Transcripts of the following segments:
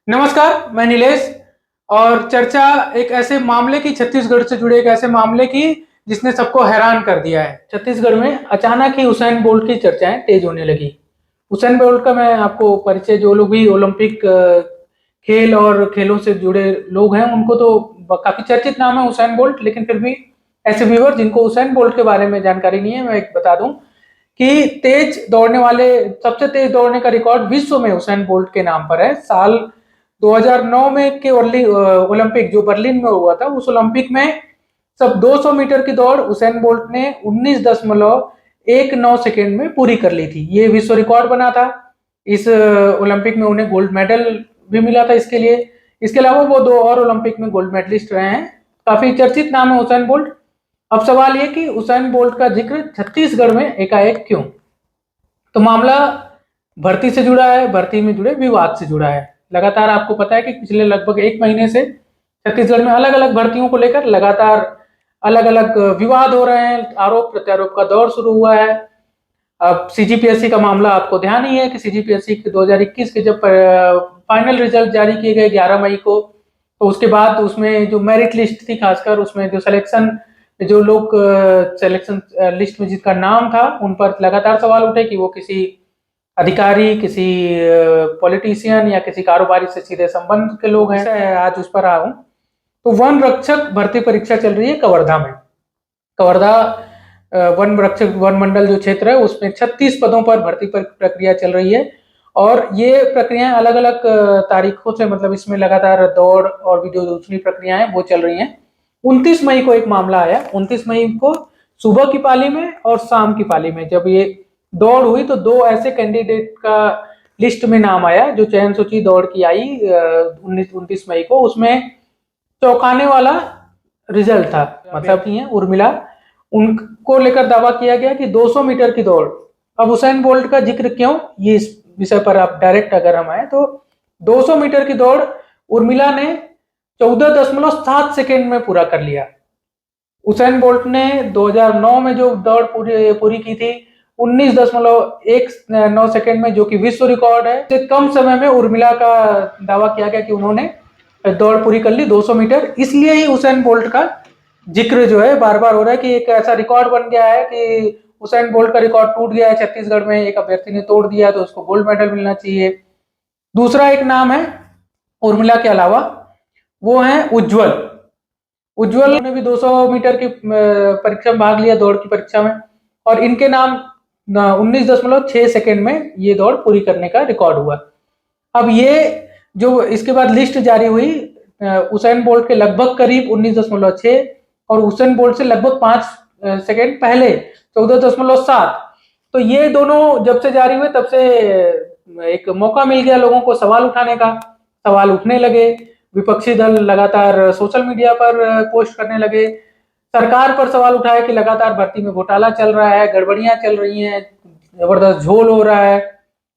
नमस्कार, मैं नीलेश। और चर्चा एक ऐसे मामले की, छत्तीसगढ़ से जुड़े एक ऐसे मामले की जिसने सबको हैरान कर दिया है। छत्तीसगढ़ में अचानक ही उसेन बोल्ट की चर्चाएं तेज होने लगी। उसेन बोल्ट का मैं आपको परिचय, जो लोग भी ओलंपिक खेल और खेलों से जुड़े लोग हैं उनको तो काफी चर्चित नाम है उसेन बोल्ट, लेकिन फिर भी ऐसे व्यूअर जिनको उसेन बोल्ट के बारे में जानकारी नहीं है, मैं एक बता दूं कि तेज दौड़ने वाले, सबसे तेज दौड़ने का रिकॉर्ड विश्व में उसेन बोल्ट के नाम पर है। साल 2009 में के ओलंपिक जो बर्लिन में हुआ था, उस ओलंपिक में सब 200 मीटर की दौड़ उसेन बोल्ट ने 19.19 सेकेंड में पूरी कर ली थी। ये विश्व रिकॉर्ड बना था। इस ओलंपिक में उन्हें गोल्ड मेडल भी मिला था इसके लिए। इसके अलावा वो दो और ओलंपिक में गोल्ड मेडलिस्ट रहे हैं। काफी चर्चित नाम है उसेन बोल्ट। अब सवाल ये कि उसेन बोल्ट का जिक्र छत्तीसगढ़ में एकाएक क्यों? तो मामला भर्ती से जुड़ा है, भर्ती में जुड़े विवाद से जुड़ा है। लगातार आपको पता है कि पिछले लगभग एक महीने से छत्तीसगढ़ में अलग अलग भर्तियों को लेकर लगातार अलग अलग विवाद हो रहे हैं। आरोप प्रत्यारोप का दौर शुरू हुआ है। अब सीजीपीएससी का मामला आपको ध्यान ही है कि सीजीपीएससी के 2021 के जब फाइनल रिजल्ट जारी किए गए 11 मई को, तो उसके बाद उसमें जो मेरिट लिस्ट थी, खासकर उसमें जो सिलेक्शन, जो लोग सिलेक्शन लिस्ट में जिसका नाम था, उन पर लगातार सवाल उठे कि वो किसी अधिकारी, किसी पॉलिटिशियन या किसी कारोबारी से सीधे संबंध के लोग हैं। आज उस पर आया हूं। तो वन रक्षक भर्ती परीक्षा चल रही है कवर्धा में। कवर्धा वन रक्षक वन मंडल जो क्षेत्र है उसमें 36 पदों पर भर्ती प्रक्रिया चल रही है। और ये प्रक्रियाएं अलग अलग तारीखों से, मतलब इसमें लगातार दौड़ और भी जो दूसरी प्रक्रियाएं वो चल रही हैं। 29 मई को एक मामला आया। 29 मई को सुबह की पाली में और शाम की पाली में जब ये दौड़ हुई, तो दो ऐसे कैंडिडेट का लिस्ट में नाम आया जो चयन सूची दौड़ की आई 29 मई को। उसमें चौंकाने वाला रिजल्ट था। मतलब ये उर्मिला, उनको लेकर दावा किया गया कि 200 मीटर की दौड़। अब उसेन बोल्ट का जिक्र क्यों, ये इस विषय पर आप डायरेक्ट अगर हम आए तो 200 मीटर की दौड़ उर्मिला ने 14.7 सेकेंड में पूरा कर लिया। उसेन बोल्ट ने 2009 में जो दौड़ पूरी की थी 19.19 सेकेंड में, जो कि विश्व रिकॉर्ड है। इससे कम समय में उर्मिला का दावा किया गया कि उन्होंने दौड़ पूरी कर ली 200 मीटर। इसलिए ही उसेन बोल्ट का जिक्र जो है बार बार हो रहा है कि एक ऐसा रिकॉर्ड बन गया है कि उसेन बोल्ट का रिकॉर्ड टूट गया है छत्तीसगढ़ में, एक अभ्यर्थी ने तोड़ दिया तो उसको गोल्ड मेडल मिलना चाहिए। दूसरा एक नाम है उर्मिला के अलावा, वो है उज्जवल। उज्जवल ने भी 200 मीटर की परीक्षा में भाग लिया, दौड़ की परीक्षा में, और इनके नाम 19.6 सेकेंड में ये दौड़ पूरी करने का रिकॉर्ड हुआ। अब ये जो इसके बाद लिस्ट जारी हुई, उसेन बोल्ट के लगभग करीब 19.6 और उसेन बोल्ट से लगभग 5 सेकेंड पहले 14.7। तो ये दोनों जब से जारी हुए तब से एक मौका मिल गया लोगों को सवाल उठाने का। सवाल उठने लगे, विपक्षी दल लगातार सोशल मीडिया पर पोस्ट करने लगे, सरकार पर सवाल उठाए कि लगातार भर्ती में घोटाला चल रहा है, गड़बड़ियां चल रही हैं, जबरदस्त झोल हो रहा है,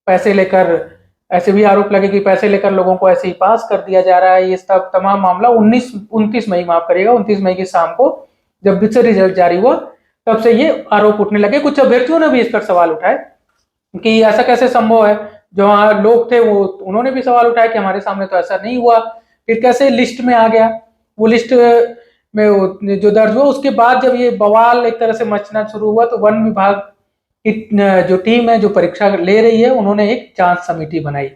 पैसे लेकर, ऐसे भी आरोप लगे कि पैसे लेकर लोगों को ऐसे ही पास कर दिया जा रहा है। ये सब तमाम मामला 29 मई, माफ करिएगा, 29 मई की शाम को जब विश्व रिजल्ट जारी हुआ तब से ये आरोप उठने लगे। कुछ अभ्यर्थियों ने भी इस पर सवाल उठाए कि ऐसा कैसे संभव है। जो वहां लोग थे वो, उन्होंने भी सवाल उठाया कि हमारे सामने तो ऐसा नहीं हुआ, फिर कैसे लिस्ट में आ गया। वो लिस्ट में जो दर्ज हुआ, उसके बाद जब ये बवाल एक तरह से मचना शुरू हुआ, तो वन विभाग की जो टीम है जो परीक्षा ले रही है, उन्होंने एक जांच समिति बनाई।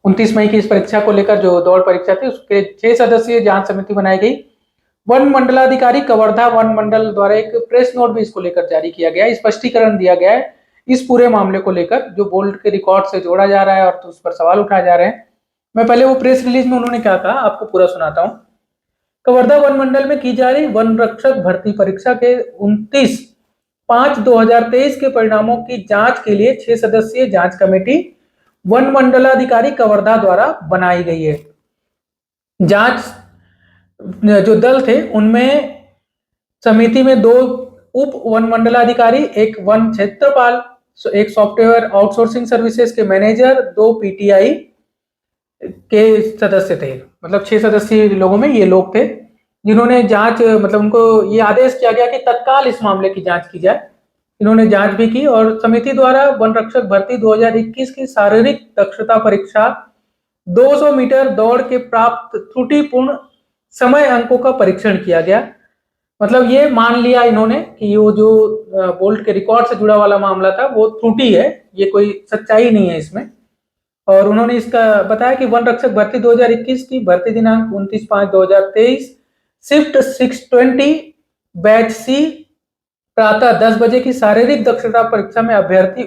29 मई की इस परीक्षा को लेकर जो दौड़ परीक्षा थी उसके 6 सदस्यीय जांच समिति बनाई गई। वन मंडलाधिकारी कवर्धा वन मंडल द्वारा एक प्रेस नोट भी इसको लेकर जारी किया गया है। स्पष्टीकरण दिया गया है इस पूरे मामले को लेकर, जो बोल्ट के रिकॉर्ड से जोड़ा जा रहा है और तो उस पर सवाल उठाए जा रहे हैं। मैं पहले वो प्रेस रिलीज में उन्होंने क्या कहा आपको पूरा सुनाता हूँ। कवर्धा वन मंडल में की जा रही वन रक्षक भर्ती परीक्षा के 29/5/2023 के परिणामों की जांच के लिए 6 सदस्यीय जांच कमेटी वन मंडलाधिकारी कवर्धा द्वारा बनाई गई है। जांच जो दल थे उनमें समिति में 2 उप वन मंडलाधिकारी, एक वन क्षेत्रपाल, एक सॉफ्टवेयर आउटसोर्सिंग सर्विसेज के मैनेजर, 2 पीटीआई के सदस्य थे। मतलब 6 सदस्यीय लोगों में ये लोग थे जिन्होंने जांच, मतलब उनको ये आदेश किया गया कि तत्काल इस मामले की जांच की जाए। इन्होंने जांच भी की और समिति द्वारा वन रक्षक भर्ती 2021 की शारीरिक दक्षता परीक्षा 200 मीटर दौड़ के प्राप्त त्रुटिपूर्ण समय अंकों का परीक्षण किया गया। मतलब ये मान लिया इन्होंने कि वो जो बोल्ट के रिकॉर्ड से जुड़ा वाला मामला था वो त्रुटि है, ये कोई सच्चाई नहीं है इसमें। और उन्होंने इसका बताया कि वन रक्षक भर्ती 2021 की भर्ती दिनांक 29/5/2023, शिफ्ट 620, बैच सी, प्रातः 10 बजे की शारीरिक दक्षता परीक्षा में अभ्यर्थी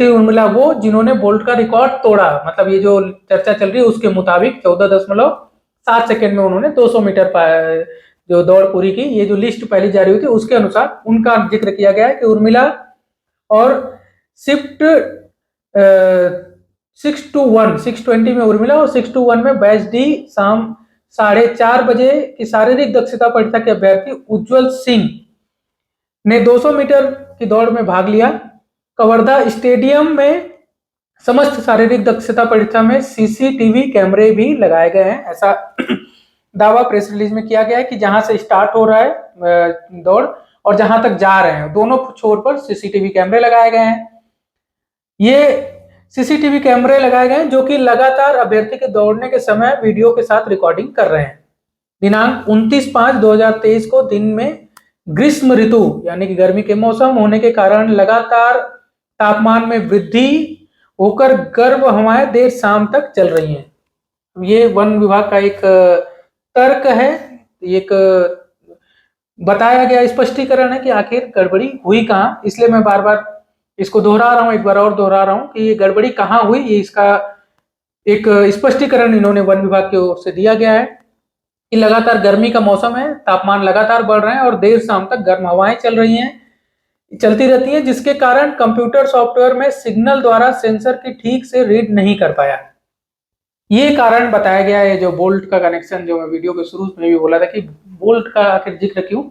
उर्मिला वो जिन्होंने बोल्ट का रिकॉर्ड तोड़ा, मतलब ये जो चर्चा चल रही है उसके मुताबिक 14.7 सेकंड में उन्होंने 200 मीटर जो दौड़ पूरी की। ये जो लिस्ट पहली जारी हुई थी उसके अनुसार उनका जिक्र किया गया है कि उर्मिला और शिफ्ट 620 में उर्मिला और 621 में बैच डी शाम 4:30 बजे की शारीरिक दक्षता परीक्षा के अभ्यर्थी उज्जवल सिंह ने 200 मीटर की दौड़ में भाग लिया। कवर्धा स्टेडियम में समस्त शारीरिक दक्षता परीक्षा में सीसीटीवी कैमरे भी लगाए गए हैं, ऐसा दावा प्रेस रिलीज में किया गया है कि जहां से स्टार्ट हो रहा है दौड़ और जहां तक जा रहे हैं दोनों छोर पर सीसीटीवी कैमरे लगाए गए हैं। ये सीसीटीवी कैमरे लगाए गए हैं जो कि लगातार अभ्यर्थी के दौड़ने के समय वीडियो के साथ रिकॉर्डिंग कर रहे हैं। दिनांक 29/5/2023 को दिन में ग्रीष्म ऋतु यानी कि गर्मी के मौसम होने के कारण लगातार तापमान में वृद्धि होकर गर्म हवाएं देर शाम तक चल रही हैं। ये वन विभाग का एक तर्क है, एक बताया गया स्पष्टीकरण है कि आखिर गड़बड़ी हुई कहाँ। इसलिए मैं बार बार इसको दोहरा रहा हूं, एक बार और दोहरा रहा हूं कि ये गड़बड़ी कहाँ हुई, ये इसका एक स्पष्टीकरण इन्होंने वन विभाग की ओर से दिया गया है कि लगातार गर्मी का मौसम है, तापमान लगातार बढ़ रहे हैं और देर शाम तक गर्म हवाएं चलती रहती हैं, जिसके कारण कंप्यूटर सॉफ्टवेयर में सिग्नल द्वारा सेंसर की ठीक से रीड नहीं कर पाया। ये कारण बताया गया है। जो बोल्ट का कनेक्शन, जो मैं वीडियो के शुरू में भी बोला था कि बोल्ट का आखिर जिक्र क्यों,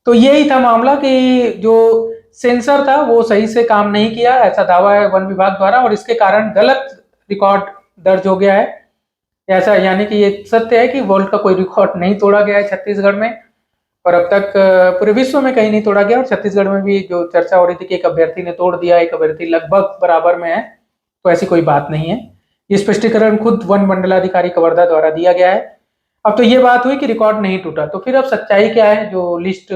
तो यही था मामला कि जो सेंसर था वो सही से काम नहीं किया, ऐसा दावा है वन विभाग द्वारा, और इसके कारण गलत रिकॉर्ड दर्ज हो गया है ऐसा। यानी कि ये सत्य है कि बोल्ट का कोई रिकॉर्ड नहीं तोड़ा गया है छत्तीसगढ़ में, और अब तक पूरे विश्व में कहीं नहीं तोड़ा गया। और छत्तीसगढ़ में भी जो चर्चा हो रही थी कि एक अभ्यर्थी ने तोड़ दिया, एक अभ्यर्थी लगभग बराबर में है, तो ऐसी कोई बात नहीं है। ये स्पष्टीकरण खुद वन मंडलाधिकारी कवर्धा द्वारा दिया गया है। अब तो ये बात हुई कि रिकॉर्ड नहीं टूटा, तो फिर अब सच्चाई क्या है? जो लिस्ट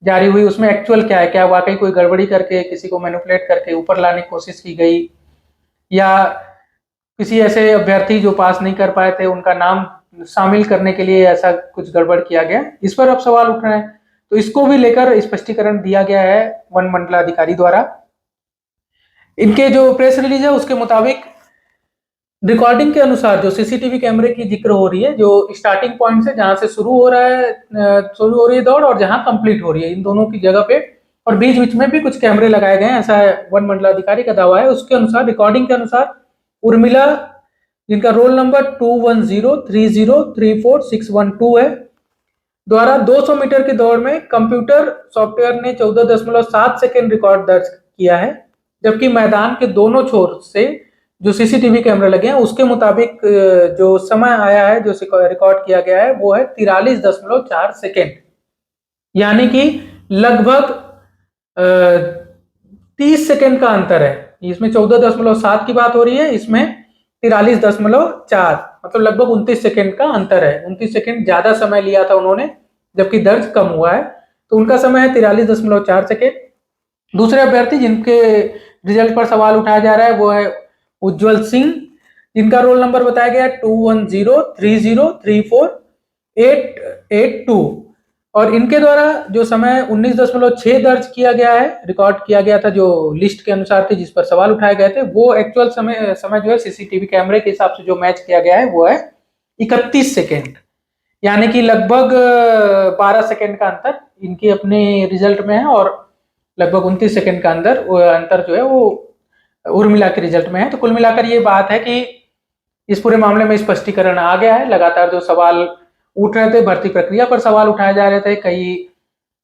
जारी हुई उसमें एक्चुअल क्या है? क्या वाकई कोई गड़बड़ी करके किसी को मैनिपुलेट करके ऊपर लाने की कोशिश की गई, या किसी ऐसे अभ्यर्थी जो पास नहीं कर पाए थे उनका नाम शामिल करने के लिए ऐसा कुछ गड़बड़ किया गया? इस पर अब सवाल उठ रहे हैं, तो इसको भी लेकर स्पष्टीकरण दिया गया है वन मंडलाधिकारी द्वारा। इनके जो प्रेस रिलीज है उसके मुताबिक रिकॉर्डिंग के अनुसार जो सीसीटीवी कैमरे की जिक्र हो रही है, जो स्टार्टिंग पॉइंट से जहां से शुरू हो रही है दौड़ और जहां कंप्लीट हो रही है, इन दोनों की जगह पे और बीच बीच में भी कुछ कैमरे लगाए गए हैं, ऐसा वन मंडलाधिकारी का दावा है। उसके अनुसार, रिकॉर्डिंग के अनुसार, उर्मिला जिनका रोल नंबर 2103034612 है, द्वारा 200 मीटर की दौड़ में कंप्यूटर सॉफ्टवेयर ने 14.7 सेकेंड रिकॉर्ड दर्ज किया है, जबकि मैदान के दोनों छोर से जो सीसीटीवी कैमरे लगे हैं उसके मुताबिक जो समय आया है, जो रिकॉर्ड किया गया है, वो है 43.4 सेकेंड, यानी कि लगभग 30 सेकेंड का अंतर है। इसमें 14.7 की बात हो रही है, इसमें 43.4, मतलब लगभग 29 सेकेंड का अंतर है। 29 सेकेंड ज्यादा समय लिया था उन्होंने, जबकि दर्ज कम हुआ है, तो उनका समय है 43.4 सेकेंड। दूसरे अभ्यर्थी जिनके रिजल्ट पर सवाल उठाया जा रहा है वो है उज्जवल सिंह, जिनका रोल नंबर बताया गया 2103034882, और इनके द्वारा जो समय 19.6 दर्ज किया गया है, रिकॉर्ड किया गया था, जो लिस्ट के अनुसार थे जिस पर सवाल उठाए गए थे, वो एक्चुअल समय जो है सीसीटीवी कैमरे के हिसाब से जो मैच किया गया है वो है 31 सेकेंड, यानी कि लगभग 12 सेकेंड का अंतर इनके अपने रिजल्ट में है, और लगभग 29 सेकेंड का अंतर जो है वो उर्मिला के रिजल्ट में है। तो कुल मिलाकर ये बात है कि इस पूरे मामले में स्पष्टीकरण आ गया है। लगातार जो सवाल उठ रहे थे, भर्ती प्रक्रिया पर सवाल उठाए जा रहे थे, कई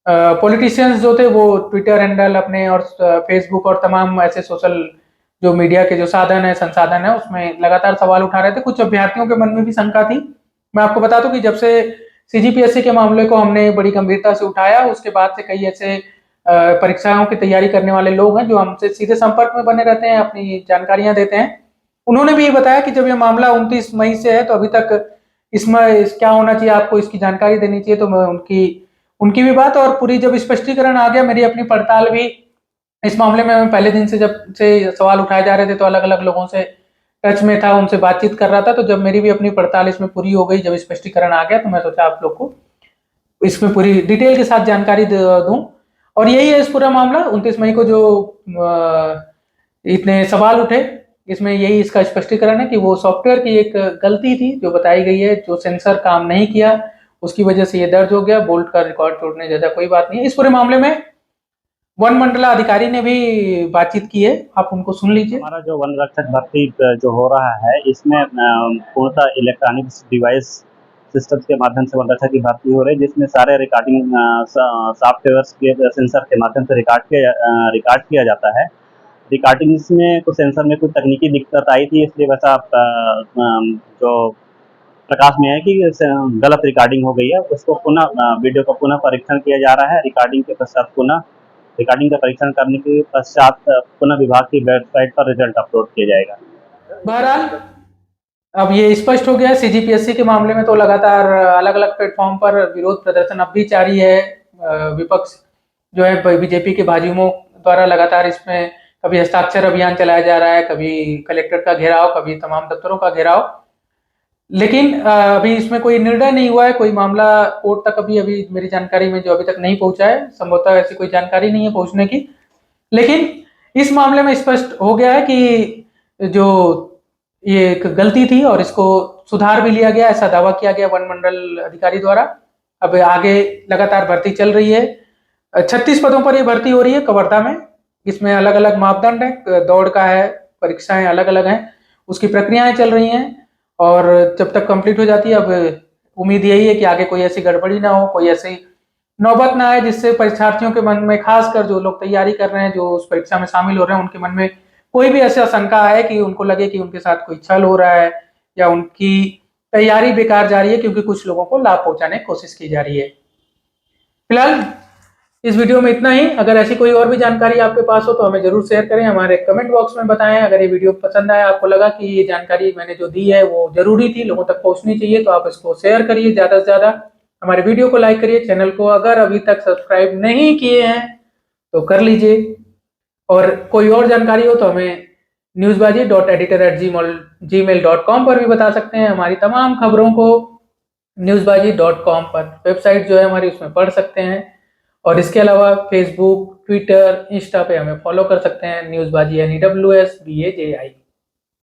पॉलिटिशियंस जो थे वो ट्विटर हैंडल अपने और फेसबुक और तमाम ऐसे सोशल जो मीडिया के जो संसाधन है उसमें लगातार सवाल उठा रहे थे। कुछ अभ्यर्थियों के मन में भी शंका थी। मैं आपको बता दूं कि जब से सीजीपीएससी के मामले को हमने बड़ी गंभीरता से उठाया, उसके बाद से कई ऐसे परीक्षाओं की तैयारी करने वाले लोग हैं जो हमसे सीधे संपर्क में बने रहते हैं, अपनी जानकारियां देते हैं, उन्होंने भी ये बताया कि जब ये मामला 29 मई से है तो अभी तक इसमें क्या होना चाहिए, आपको इसकी जानकारी देनी चाहिए। तो मैं उनकी भी बात और पूरी जब स्पष्टीकरण आ गया, मेरी अपनी पड़ताल भी इस मामले में, मैं पहले दिन से जब से सवाल उठाए जा रहे थे तो अलग अलग लोगों से टच में था, उनसे बातचीत कर रहा था। तो जब मेरी भी अपनी पड़ताल इसमें पूरी हो गई, जब स्पष्टीकरण आ गया, तो मैं सोचा आप लोग को इसमें पूरी डिटेल के साथ जानकारी दूं। और यही है इस पूरा मामला। 29 मई को जो इतने सवाल उठे, इसमें यही इसका स्पष्टीकरण है कि वो सॉफ्टवेयर की एक गलती थी जो बताई गई है, जो सेंसर काम नहीं किया, उसकी वजह से ये दर्ज हो गया। बोल्ट का रिकॉर्ड तोड़ने जैसा कोई बात नहीं है। इस पूरे मामले में वन मंडलाधिकारी ने भी बातचीत की है, आप उनको सुन लीजिए। हमारा जो वन रक्षक भर्ती जो हो रहा है, इसमें पूर्णतः इलेक्ट्रॉनिक डिवाइस सिस्टम के माध्यम से वन रक्षक की भर्ती हो रही है, जिसमें सारे रिकॉर्डिंग सॉफ्टवेयर के सेंसर के माध्यम से रिकॉर्ड किया जाता है। रिकॉर्डिंग्स में कुछ सेंसर में कुछ तकनीकी दिक्कत आई थी, इसलिए वैसा जो प्रकाश में है कि गलत रिकॉर्डिंग हो गई है। उसको पुनः वीडियो का पुनः परीक्षण किया जा रहा है। रिकॉर्डिंग के पश्चात पुनः रिकॉर्डिंग का परीक्षण करने के पश्चात पुनः विभाग की वेबसाइट पर रिजल्ट अपलोड किया जाएगा। बहरहाल अब ये स्पष्ट हो गया है, सीजीपीएससी के मामले में तो लगातार अलग अलग प्लेटफॉर्म पर विरोध प्रदर्शन अब भी जारी है। विपक्ष जो है बीजेपी के भाजयुमों द्वारा लगातार इसमें कभी हस्ताक्षर अभियान चलाया जा रहा है, कभी कलेक्टर का घेराव, कभी तमाम दफ्तरों का घेराव। लेकिन अभी इसमें कोई निर्णय नहीं हुआ है, कोई मामला कोर्ट तक अभी मेरी जानकारी में जो अभी तक नहीं पहुंचा है। संभवतः ऐसी कोई जानकारी नहीं है पहुंचने की। लेकिन इस मामले में स्पष्ट हो गया है कि जो ये एक गलती थी और इसको सुधार भी लिया गया, ऐसा दावा किया गया वन मंडल अधिकारी द्वारा। अब आगे लगातार भर्ती चल रही है। 36 पदों पर ये भर्ती हो रही है कवर्धा में। इसमें अलग अलग मापदंड है, दौड़ का है, परीक्षाएं अलग अलग हैं, उसकी प्रक्रियाएं चल रही हैं। और जब तक कंप्लीट हो जाती है, अब उम्मीद यही है कि आगे कोई ऐसी गड़बड़ी ना हो, कोई ऐसी नौबत ना आए जिससे परीक्षार्थियों के मन में, खासकर जो लोग तैयारी कर रहे हैं, जो उस परीक्षा में शामिल हो रहे हैं, उनके मन में कोई भी ऐसा शंका है कि उनको लगे कि उनके साथ कोई छल हो रहा है या उनकी तैयारी बेकार जा रही है, क्योंकि कुछ लोगों को लाभ पहुंचाने की कोशिश की जा रही है। फिलहाल इस वीडियो में इतना ही। अगर ऐसी कोई और भी जानकारी आपके पास हो तो हमें जरूर शेयर करें, हमारे कमेंट बॉक्स में बताएं। अगर ये वीडियो पसंद आया, आपको लगा कि ये जानकारी मैंने जो दी है वो जरूरी थी, लोगों तक पहुंचनी चाहिए, तो आप इसको शेयर करिए ज़्यादा से ज़्यादा। हमारे वीडियो को लाइक करिए, चैनल को अगर अभी तक सब्सक्राइब नहीं किए हैं तो कर लीजिए। और कोई और जानकारी हो तो हमें newsbaji.editor@gmail.com पर भी बता सकते हैं। हमारी तमाम खबरों को newsbaji.com पर वेबसाइट जो है हमारी, उसमें पढ़ सकते हैं। और इसके अलावा फेसबुक, ट्विटर, इंस्टा पे हमें फॉलो कर सकते हैं, न्यूज़बाजी NEWSBAJI।